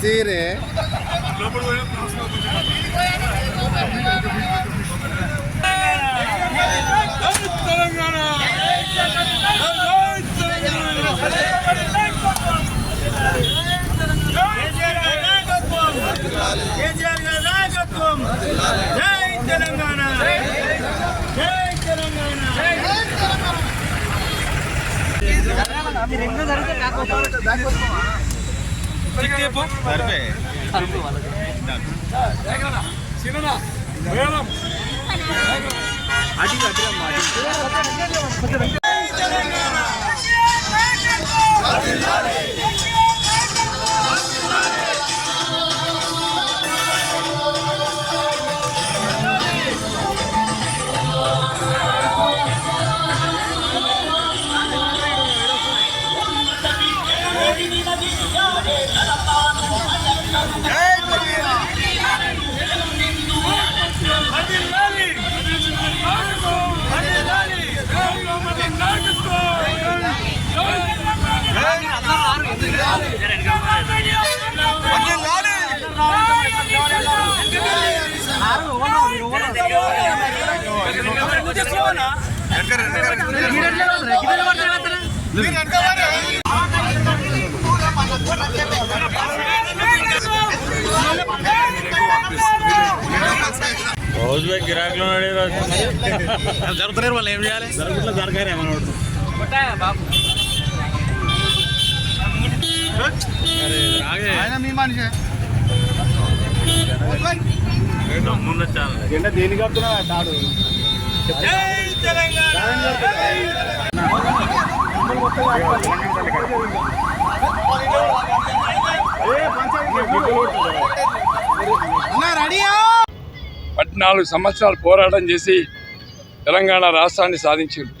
సీరే రోజు గిరాకులు జరుగుతున్నారు. వాళ్ళు ఏం చేయాలి? జరుగుతున్నా జరగారే మనోడు దేని కడుతున్నా తాడు రెడీయా 14 సంవత్సరాలు పోరాటం చేసి తెలంగాణ రాష్ట్రాన్ని సాధించారు.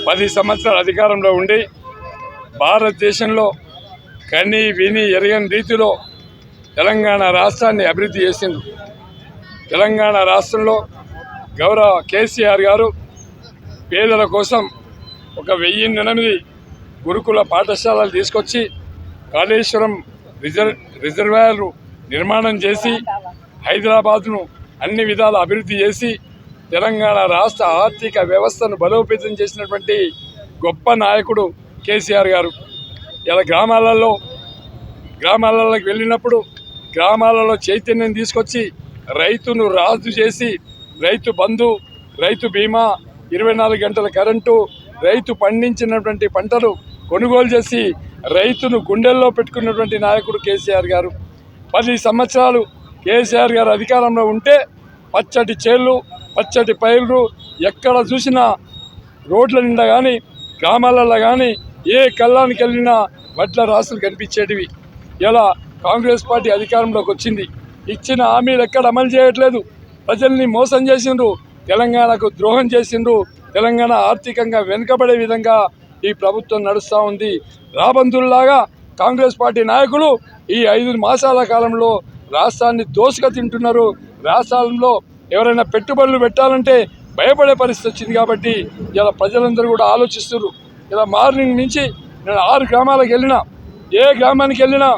10 సంవత్సరాల అధికారంలో ఉండి భారతదేశంలో కని విని ఎరగని రీతిలో తెలంగాణ రాష్ట్రాన్ని అభివృద్ధి చేసిండ్రు. తెలంగాణ రాష్ట్రంలో గౌరవ కేసీఆర్ గారు పేదల కోసం 1008 గురుకుల పాఠశాలలు తీసుకొచ్చి కాళేశ్వరం రిజర్వాయర్ నిర్మాణం చేసి హైదరాబాద్ను అన్ని విధాల అభివృద్ధి చేసి తెలంగాణ రాష్ట్ర ఆర్థిక వ్యవస్థను బలోపేతం చేసినటువంటి గొప్ప నాయకుడు కేసీఆర్ గారు. ఇలా గ్రామాలలోకి వెళ్ళినప్పుడు గ్రామాలలో చైతన్యం తీసుకొచ్చి రైతును రాజు చేసి రైతు బంధు, రైతు బీమా, 24 గంటల కరెంటు, రైతు పండించినటువంటి పంటలు కొనుగోలు చేసి రైతును గుండెల్లో పెట్టుకున్నటువంటి నాయకుడు కేసీఆర్ గారు. 10 సంవత్సరాలు కేసీఆర్ గారు అధికారంలో ఉంటే పచ్చటి చేళ్ళు, పచ్చటి పైర్లు, ఎక్కడ చూసినా రోడ్ల నిండా కానీ గ్రామాలలో కానీ ఏ కళ్ళానికి వెళ్ళినా వడ్ల రాసులు కనిపించేటివి. ఇలా కాంగ్రెస్ పార్టీ అధికారంలోకి వచ్చింది. ఇచ్చిన హామీలు ఎక్కడ అమలు చేయట్లేదు. ప్రజల్ని మోసం చేసిండ్రు, తెలంగాణకు ద్రోహం చేసిండ్రు. తెలంగాణ ఆర్థికంగా వెనుకబడే విధంగా ఈ ప్రభుత్వం నడుస్తూ ఉంది. రాబందుల్లాగా కాంగ్రెస్ పార్టీ నాయకులు ఈ 5 మాసాల కాలంలో రాష్ట్రాన్ని దోసుక తింటున్నారు. రాష్ట్రంలో ఎవరైనా పెట్టుబడులు పెట్టాలంటే భయపడే పరిస్థితి వచ్చింది. కాబట్టి ఇలా ప్రజలందరూ కూడా ఆలోచిస్తున్నారు. ఇలా మార్నింగ్ నుంచి నేను 6 గ్రామాలకు వెళ్ళినా, ఏ గ్రామానికి వెళ్ళినా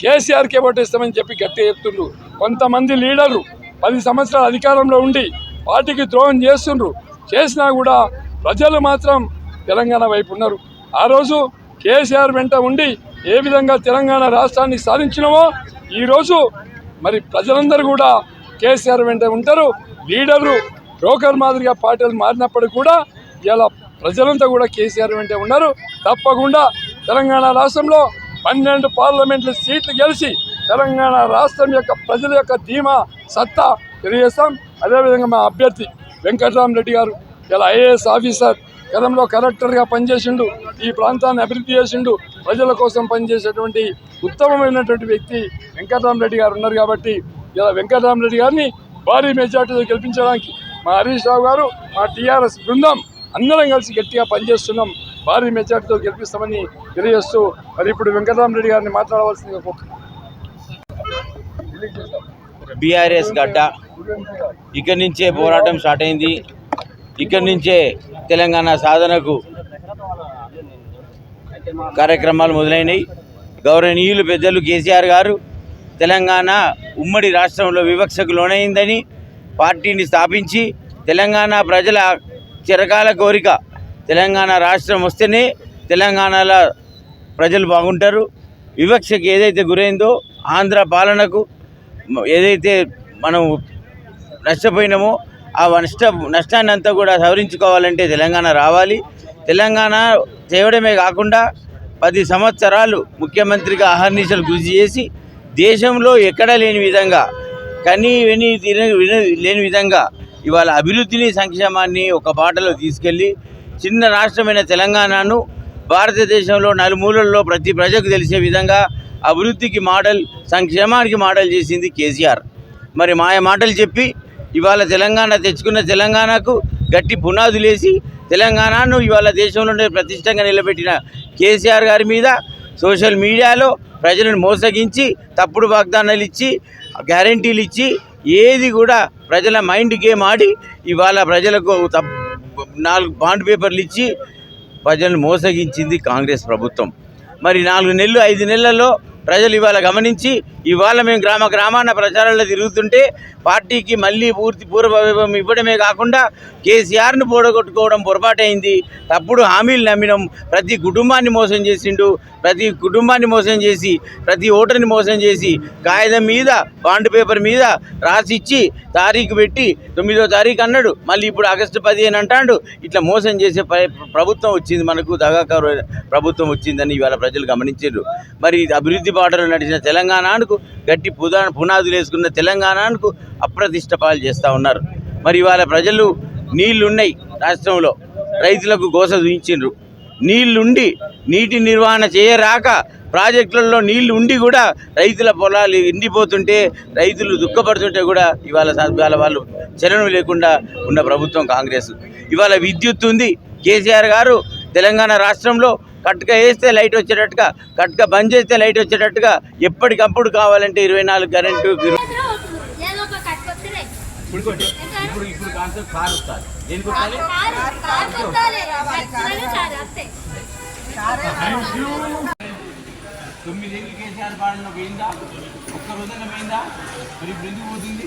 కేసీఆర్కే ఓటేస్తామని చెప్పి గట్టిగా చెప్తుండ్రు. కొంతమంది లీడర్లు 10 సంవత్సరాల అధికారంలో ఉండి పార్టీకి ద్రోహం చేస్తుండ్రు. చేసినా కూడా ప్రజలు మాత్రం తెలంగాణ వైపు ఉన్నారు. ఆ రోజు కేసీఆర్ వెంట ఉండి ఏ విధంగా తెలంగాణ రాష్ట్రాన్ని సాధించినామో ఈరోజు మరి ప్రజలందరూ కూడా కేసీఆర్ వెంట ఉంటారు. లీడర్లు బ్రోకర్ మాదిరిగా పార్టీలు మారినప్పుడు కూడా ఇలా ప్రజలంతా కూడా కేసీఆర్ వెంట ఉన్నారు. తప్పకుండా తెలంగాణ రాష్ట్రంలో 12 పార్లమెంట్ల సీట్లు గెలిచి తెలంగాణ రాష్ట్రం యొక్క ప్రజల యొక్క ధీమా సత్తా తెలియజేస్తాం. అదేవిధంగా మా అభ్యర్థి వెంకట్రామరెడ్డి గారు ఇలా ఐఏఎస్ ఆఫీసర్, గతంలో కలెక్టర్గా పనిచేసిండు, ఈ ప్రాంతాన్ని అభివృద్ధి చేసిండు, ప్రజల కోసం పనిచేసేటువంటి ఉత్తమమైనటువంటి వ్యక్తి వెంకట్రామరెడ్డి గారు ఉన్నారు. కాబట్టి ఇలా వెంకట్రామరెడ్డి గారిని భారీ మెజార్టీతో గెలిపించడానికి మా హరీష్ రావు గారు, మా టీఆర్ఎస్ బృందం అందరం కలిసి గట్టిగా పనిచేస్తున్నాం. భారీ మెజార్టీతో గెలిపిస్తామని తెలియజేస్తూ మరి ఇప్పుడు వెంకట్రామరెడ్డి గారిని మాట్లాడవలసిందిగా కోరుతున్నాం. బీఆర్ఎస్ గడ్డ ఇక్కడి నుంచే పోరాటం స్టార్ట్ అయింది. ఇక్కడి నుంచే తెలంగాణ సాధనకు కార్యక్రమాలు మొదలైనవి. గౌరవనీయులు పెద్దలు కేసీఆర్ గారు తెలంగాణ ఉమ్మడి రాష్ట్రంలో వివక్షకు లోనైందని పార్టీని స్థాపించి తెలంగాణ ప్రజల చిరకాల కోరిక తెలంగాణ రాష్ట్రం వస్తేనే తెలంగాణలో ప్రజలు బాగుంటారు. వివక్షకి ఏదైతే గురైందో ఆంధ్ర పాలనకు ఏదైతే మనం నష్టపోయినామో ఆ నష్టాన్ని అంతా కూడా సవరించుకోవాలంటే తెలంగాణ రావాలి. తెలంగాణ చేయడమే కాకుండా 10 సంవత్సరాలు ముఖ్యమంత్రిగా అహర్నిశలు కృషి చేసి దేశంలో ఎక్కడా లేని విధంగా లేని విధంగా ఇవాళ అభివృద్ధిని సంక్షేమాన్ని ఒక బాటలో తీసుకెళ్ళి చిన్న రాష్ట్రమైన తెలంగాణను భారతదేశంలో నలుమూలల్లో ప్రతి ప్రజకు తెలిసే విధంగా అభివృద్ధికి మోడల్, సంక్షేమానికి మోడల్ చేసింది కేసీఆర్. మరి మాయ మాటలు చెప్పి ఇవాళ తెలంగాణ తెచ్చుకున్న తెలంగాణకు గట్టి పునాదులేసి తెలంగాణను ఇవాళ దేశంలోనే ప్రతిష్టంగా నిలబెట్టిన కేసీఆర్ గారి మీద సోషల్ మీడియాలో ప్రజలను మోసగించి తప్పుడు వాగ్దానాలు ఇచ్చి గ్యారంటీలు ఇచ్చి ఏది కూడా ప్రజల మైండ్ గేమ్ ఆడి ఇవాళ ప్రజలకు 4 బాండ్ పేపర్లు ఇచ్చి ప్రజలను మోసగించింది కాంగ్రెస్ ప్రభుత్వం. మరి 4 నెలలు 5 నెలల్లో ప్రజలు ఇవాళ గమనించి ఇవాళ మేము గ్రామాన ప్రచారాల్లో తిరుగుతుంటే పార్టీకి మళ్ళీ పూర్వవైభవం ఇవ్వడమే కాకుండా కేసీఆర్ను పోడగొట్టుకోవడం పొరపాటైంది. తప్పుడు హామీలు నమ్మినాం. ప్రతి కుటుంబాన్ని మోసం చేసిండు. ప్రతి కుటుంబాన్ని మోసం చేసి ప్రతి ఓటర్ని మోసం చేసి కాగితం మీద బాండ్ పేపర్ మీద రాసిచ్చి తారీఖు పెట్టి 9వ తారీఖు అన్నాడు. మళ్ళీ ఇప్పుడు ఆగస్టు 15 అంటాడు. ఇట్లా మోసం చేసే ప్రభుత్వం వచ్చింది, మనకు దగాకారు ప్రభుత్వం వచ్చిందని ఇవాళ ప్రజలు గమనించారు. మరి అభివృద్ధి బాటలో నడిచిన తెలంగాణకు గట్టి పునాదులు వేసుకున్న తెలంగాణకు అప్రతిష్ట పాలు చేస్తూ ఉన్నారు. మరి ఇవాళ ప్రజలు నీళ్లున్నాయి రాష్ట్రంలో, రైతులకు గోస చూయించిండ్రు. నీళ్లుండి నీటి నిర్వహణ చేయరాక ప్రాజెక్టులలో నీళ్లు ఉండి కూడా రైతుల పొలాలు ఎండిపోతుంటే రైతులు దుఃఖపడుతుంటే కూడా ఇవాళ వాళ్ళు చలనం లేకుండా ఉన్న ప్రభుత్వం కాంగ్రెస్. ఇవాళ విద్యుత్ ఉంది. కేసీఆర్ గారు తెలంగాణ రాష్ట్రంలో కట్క వేస్తే లైట్ వచ్చేటట్టుగా, కట్క బంద్ చేస్తే లైట్ వచ్చేటట్టుగా ఎప్పటికప్పుడు కావాలంటే 24 కరెంటు ఇప్పుడు కాన్సెప్ట్ కారు వస్తుంది. దేనికి వస్తుంది? 9 ఏళ్ళు కేసీఆర్ పాలన పోయిందా? ఒక్క రోజున పోయిందా? మరి ఇప్పుడు ఎందుకు పోతుంది?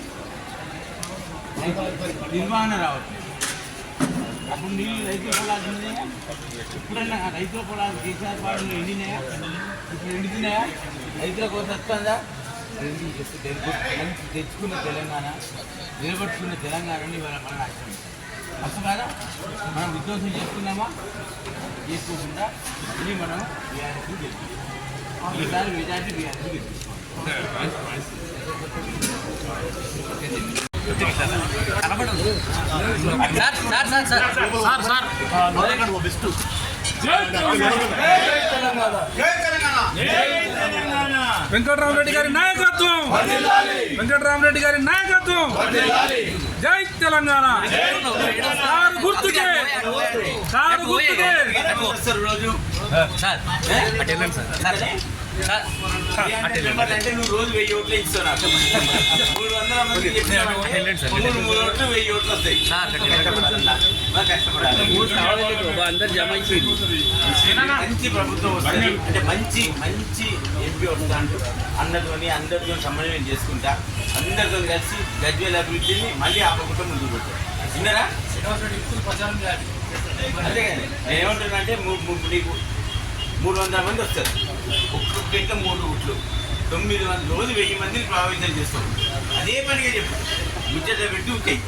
నిర్వహణ రావట్లేదు. అప్పుడు నీళ్ళు రైతుల పొలాలు ఎండినాయా? ఇప్పుడన్నా రైతుల పొలాలు కేసీఆర్ పాలనలో ఎండినాయా? ఇప్పుడు ఎండుతున్నాయా? రైతుల కోసం వస్తుందా? తెచ్చుకున్న తెలంగాణ, నిలబెట్టుకున్న తెలంగాణని ఇవాళ మన రాష్ట్రం అసలు కాదా? మనం విధ్వంసం చేసుకున్నామా? చేసుకోకుండా ఇది మనం బీఆర్ఎస్కి గెలిపిస్తాం. ఈసారి మెజార్టీ బీఆర్ఎస్కి గెలిపిస్తాం. వెంకటరామరెడ్డి గారి నాయకత్వం, వెంకటరామరెడ్డి గారి నాయకత్వం, జై తెలంగాణ. కారు గుర్తుకే, కారు గుర్తుకే. అంటే నువ్వు రోజు 1000 ఓట్లు ఇస్తావు. 300 మంది 3 ఓట్లు 1000 ఓట్లు వస్తాయి. అందరు జమ అయిపోయింది. మంచి ప్రభుత్వం వస్తుంది అంటే మంచి ఎంపీ వస్తాడు. అందరితో సమన్వయం చేసుకుంటా అందరితో కలిసి గజ్వేల్ అభివృద్ధిని మళ్ళీ ఆపకుండా ముందుకు పెట్టారు. విన్నారా? అంతేగాని నేనేమంటున్నా అంటే నీకు 300 మంది వస్తారు. ఒక్కొక్క 3 ఓట్లు 900 రోజు 1000 మందిని ప్రభావితం చేస్తాం. అదే పనిగా చెప్పు, ముచ్చట పెట్టి ఉంటాయి.